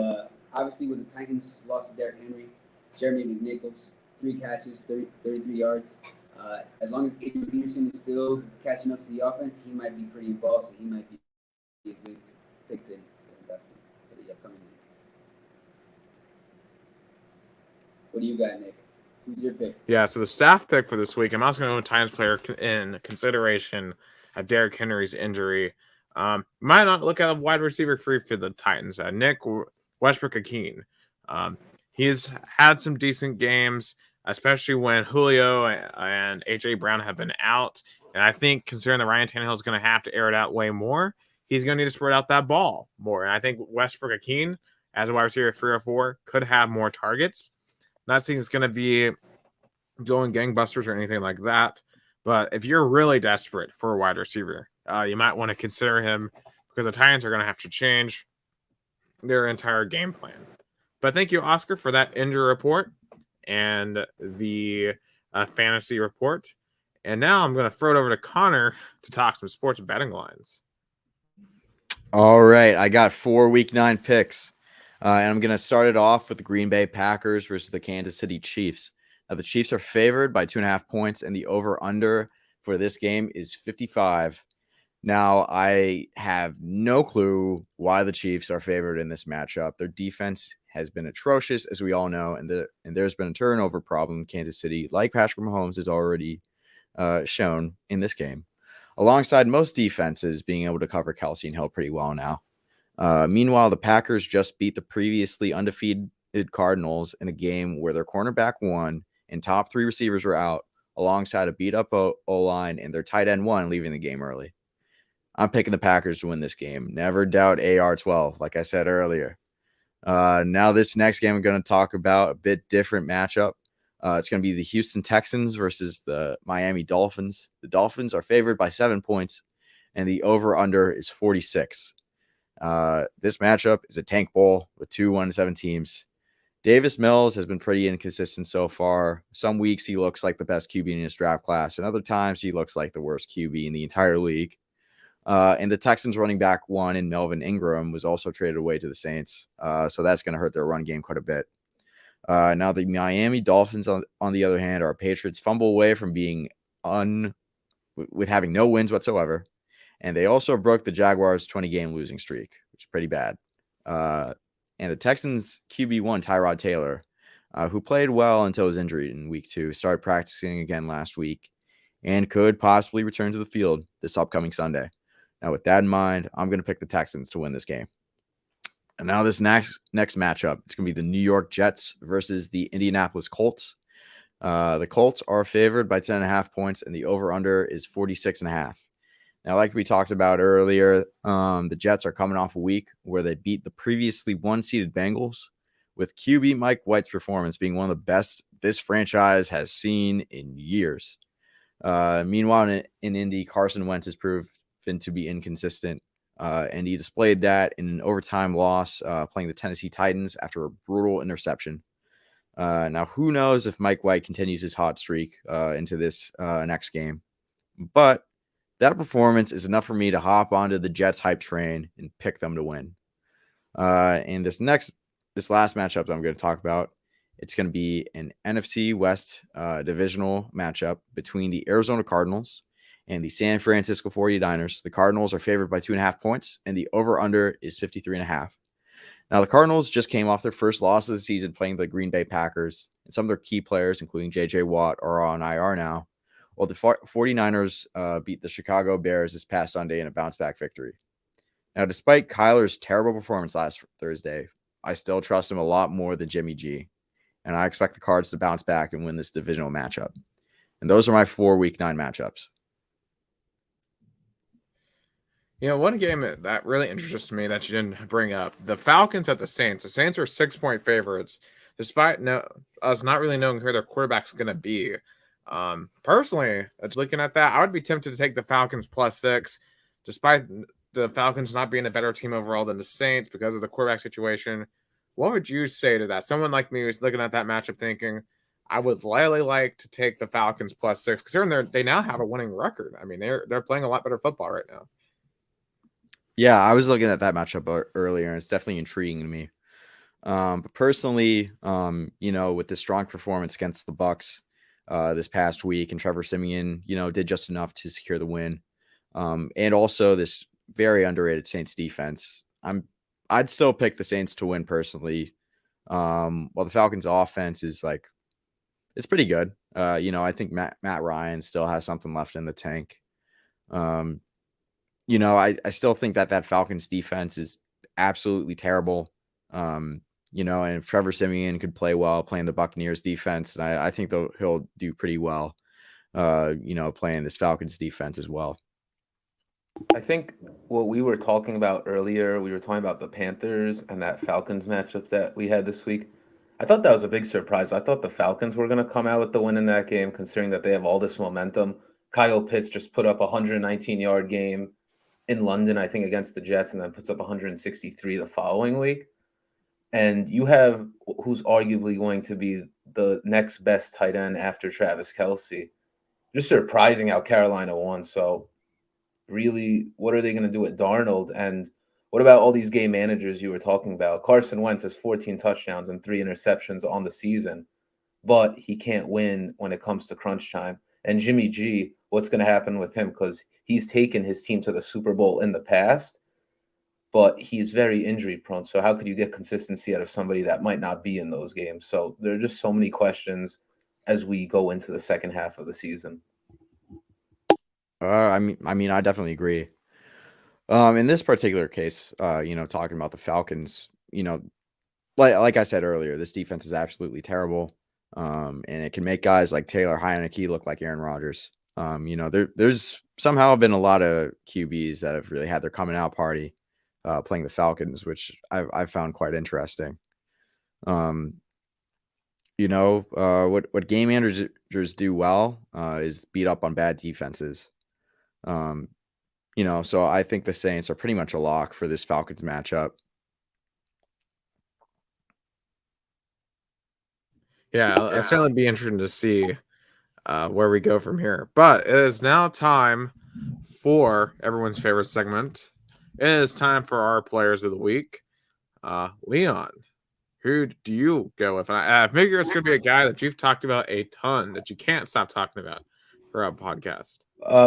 [SPEAKER 4] obviously with the Titans, lost to Derrick Henry, Jeremy McNichols, 3 catches, 33 yards. As long as Adrian Peterson is still catching up to the offense, he might be pretty involved, so he might be a good pick to invest in for the upcoming week. What do you got, Nick? Who's your pick?
[SPEAKER 1] Yeah, so the staff pick for this week, I'm also going to go with Titans player in consideration of Derrick Henry's injury. Might not look at a wide receiver free for the Titans. Nick Westbrook-Ikhine. He's had some decent games, especially when Julio and A.J. Brown have been out. And I think considering that Ryan Tannehill is going to have to air it out way more, he's going to need to spread out that ball more. And I think Westbrook-Ikhine, as a wide receiver 3 or 4, could have more targets. Not saying it's going to be going gangbusters or anything like that. But if you're really desperate for a wide receiver, you might want to consider him because the Titans are going to have to change their entire game plan. But thank you, Oscar, for that injury report and the fantasy report. And now I'm going to throw it over to Connor to talk some sports betting lines.
[SPEAKER 2] All right, I got 4 Week 9 picks, and I'm going to start it off with the Green Bay Packers versus the Kansas City Chiefs. Now, the Chiefs are favored by 2.5 points, and the over-under for this game is 55. Now, I have no clue why the Chiefs are favored in this matchup. Their defense has been atrocious, as we all know, and there's been a turnover problem in Kansas City, like Patrick Mahomes has already shown in this game, alongside most defenses being able to cover Kelsey and Hill pretty well now. Meanwhile, the Packers just beat the previously undefeated Cardinals in a game where their cornerback won and top 3 receivers were out, alongside a beat-up O-line, and their tight end won, leaving the game early. I'm picking the Packers to win this game. Never doubt AR-12, like I said earlier. Now this next game I'm going to talk about, a bit different matchup. It's going to be the Houston Texans versus the Miami Dolphins. The Dolphins are favored by 7 points, and the over-under is 46. This matchup is a tank bowl with 2 1-7 teams. Davis Mills has been pretty inconsistent so far. Some weeks he looks like the best QB in his draft class, and other times he looks like the worst QB in the entire league. And the Texans running back one in Melvin Ingram was also traded away to the Saints. So that's going to hurt their run game quite a bit. Now the Miami Dolphins, on the other hand, are Patriots fumble away from being with having no wins whatsoever. And they also broke the Jaguars' 20-game losing streak, which is pretty bad. And the Texans QB1, Tyrod Taylor, who played well until his injury in week 2, started practicing again last week and could possibly return to the field this upcoming Sunday. Now, with that in mind, I'm going to pick the Texans to win this game. And now this next matchup, it's going to be the New York Jets versus the Indianapolis Colts. The Colts are favored by 10.5 points, and the over-under is 46.5. Now, like we talked about earlier, the Jets are coming off a week where they beat the previously one-seeded Bengals, with QB Mike White's performance being one of the best this franchise has seen in years. Meanwhile, in Indy, Carson Wentz has proven to be inconsistent, and he displayed that in an overtime loss playing the Tennessee Titans after a brutal interception. Now, who knows if Mike White continues his hot streak into this next game, but that performance is enough for me to hop onto the Jets hype train and pick them to win. And this last matchup that I'm going to talk about, it's going to be an NFC West divisional matchup between the Arizona Cardinals and the San Francisco 49ers. The Cardinals are favored by 2.5 points, and the over-under is 53.5. Now, the Cardinals just came off their first loss of the season playing the Green Bay Packers, and some of their key players, including J.J. Watt, are on IR now, while the 49ers beat the Chicago Bears this past Sunday in a bounce-back victory. Now, despite Kyler's terrible performance last Thursday, I still trust him a lot more than Jimmy G, and I expect the Cards to bounce back and win this divisional matchup. And those are my 4 Week 9 matchups.
[SPEAKER 1] You know, one game that really interests me that you didn't bring up, the Falcons at the Saints. The Saints are 6-point favorites, despite us not really knowing who their quarterback's going to be. Personally, looking at that, I would be tempted to take the Falcons +6, despite the Falcons not being a better team overall than the Saints because of the quarterback situation. What would you say to that? Someone like me who's looking at that matchup thinking, I would likely like to take the Falcons +6, considering they now have a winning record. I mean, they're playing a lot better football right now.
[SPEAKER 2] Yeah, I was looking at that matchup earlier, and it's definitely intriguing to me. But personally, with this strong performance against the Bucs this past week, and Trevor Siemian, did just enough to secure the win. And also this very underrated Saints defense. I'd still pick the Saints to win personally. While the Falcons offense is it's pretty good. I think Matt Ryan still has something left in the tank. I still think that Falcons defense is absolutely terrible. And if Trevor Siemian could play well playing the Buccaneers defense, and I think he'll do pretty well, playing this Falcons defense as well.
[SPEAKER 3] I think what we were talking about earlier, we were talking about the Panthers and that Falcons matchup that we had this week. I thought that was a big surprise. I thought the Falcons were going to come out with the win in that game, considering that they have all this momentum. Kyle Pitts just put up a 119-yard game in London, I think, against the Jets, and then puts up 163 the following week. And you have who's arguably going to be the next best tight end after Travis Kelce. Just surprising how Carolina won. So really, what are they going to do with Darnold? And what about all these game managers you were talking about? Carson Wentz has 14 touchdowns and 3 interceptions on the season, but he can't win when it comes to crunch time. And Jimmy G, what's going to happen with him? Because he's taken his team to the Super Bowl in the past, but he's very injury prone. So how could you get consistency out of somebody that might not be in those games? So there are just so many questions as we go into the second half of the season.
[SPEAKER 2] I mean, I definitely agree. In this particular case, talking about the Falcons, like I said earlier, this defense is absolutely terrible. And it can make guys like Taylor Heineke look like Aaron Rodgers. There's somehow been a lot of QBs that have really had their coming out party playing the Falcons, which I've found quite interesting. What game managers do well is beat up on bad defenses. So I think the Saints are pretty much a lock for this Falcons matchup.
[SPEAKER 1] Yeah, it'll certainly be interesting to see where we go from here. But it is now time for everyone's favorite segment. It is time for our players of the week. Leon, who do you go with? I figure it's going to be a guy that you've talked about a ton, that you can't stop talking about for our podcast.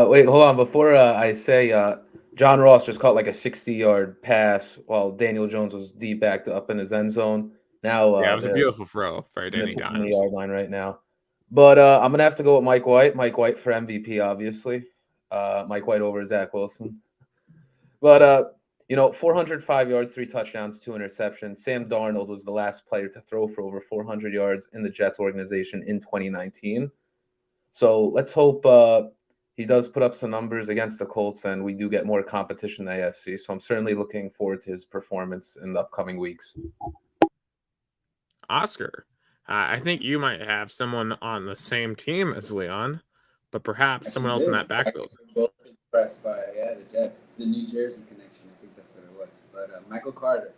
[SPEAKER 3] Wait, hold on. Before I say, John Ross just caught like a 60-yard pass while Daniel Jones was deep backed up in his end zone. Now,
[SPEAKER 1] it was a beautiful throw for Danny Dimes.
[SPEAKER 3] On the yard line right now. But I'm gonna have to go with Mike White. Mike White for MVP, obviously. Mike White over Zach Wilson. But 405 yards, 3 touchdowns, 2 interceptions. Sam Darnold was the last player to throw for over 400 yards in the Jets organization in 2019. So let's hope he does put up some numbers against the Colts and we do get more competition in the AFC. So I'm certainly looking forward to his performance in the upcoming weeks.
[SPEAKER 1] Oscar, I think you might have someone on the same team as Leon, but perhaps someone else in that backfield.
[SPEAKER 4] Both impressed by the Jets. It's the New Jersey connection. I think that's what it was. But Michael Carter,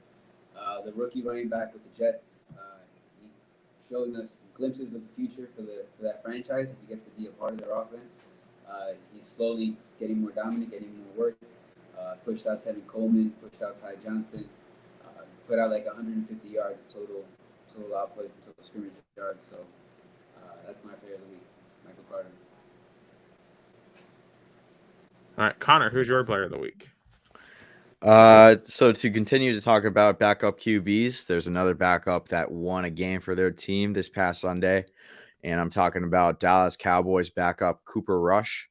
[SPEAKER 4] the rookie running back with the Jets, showing us glimpses of the future for that franchise. If he gets to be a part of their offense, he's slowly getting more dominant, getting more work. Pushed out Tevin Coleman, pushed out Ty Johnson, put out like 150 yards of total output, total scrimmage yards. So that's my player of the week, Michael Carter.
[SPEAKER 1] All right, Connor, who's your player of the week?
[SPEAKER 2] So to continue to talk about backup QBs, there's another backup that won a game for their team this past Sunday, and I'm talking about Dallas Cowboys backup Cooper Rush.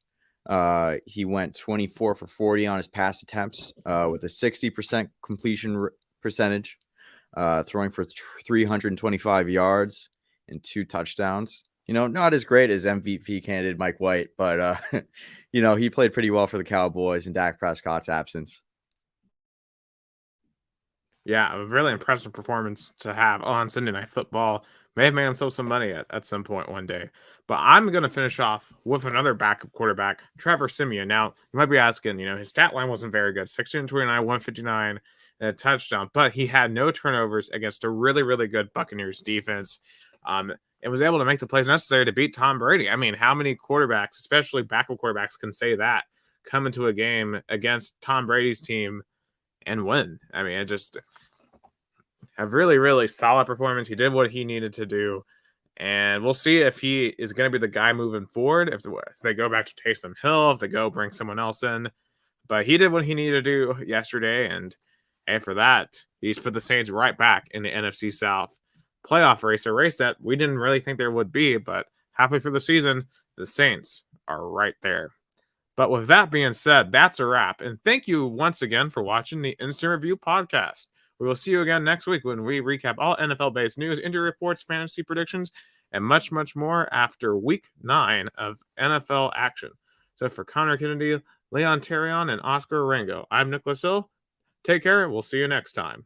[SPEAKER 2] He went 24 for 40 on his pass attempts with a 60% completion percentage, throwing for 325 yards and 2 touchdowns. Not as great as MVP candidate Mike White, but he played pretty well for the Cowboys in Dak Prescott's absence.
[SPEAKER 1] Yeah, a really impressive performance to have on Sunday Night Football. May have made himself some money at some point one day. But I'm going to finish off with another backup quarterback, Trevor Siemian. Now, you might be asking, his stat line wasn't very good. 16-29, 159, and a touchdown. But he had no turnovers against a really, really good Buccaneers defense. And was able to make the plays necessary to beat Tom Brady. I mean, how many quarterbacks, especially backup quarterbacks, can say that, come into a game against Tom Brady's team and win? I mean, it just a really, really solid performance. He did what he needed to do. And we'll see if he is going to be the guy moving forward, if they go back to Taysom Hill, if they go bring someone else in. But he did what he needed to do yesterday. And for that, he's put the Saints right back in the NFC South playoff race, a race that we didn't really think there would be. But halfway through the season, the Saints are right there. But with that being said, that's a wrap. And thank you once again for watching the Instant Review podcast. We will see you again next week when we recap all NFL-based news, injury reports, fantasy predictions, and much, much more after Week 9 of NFL action. So for Connor Kennedy, Leon Terrion, and Oscar Rango, I'm Nicholas Hill. Take care. We'll see you next time.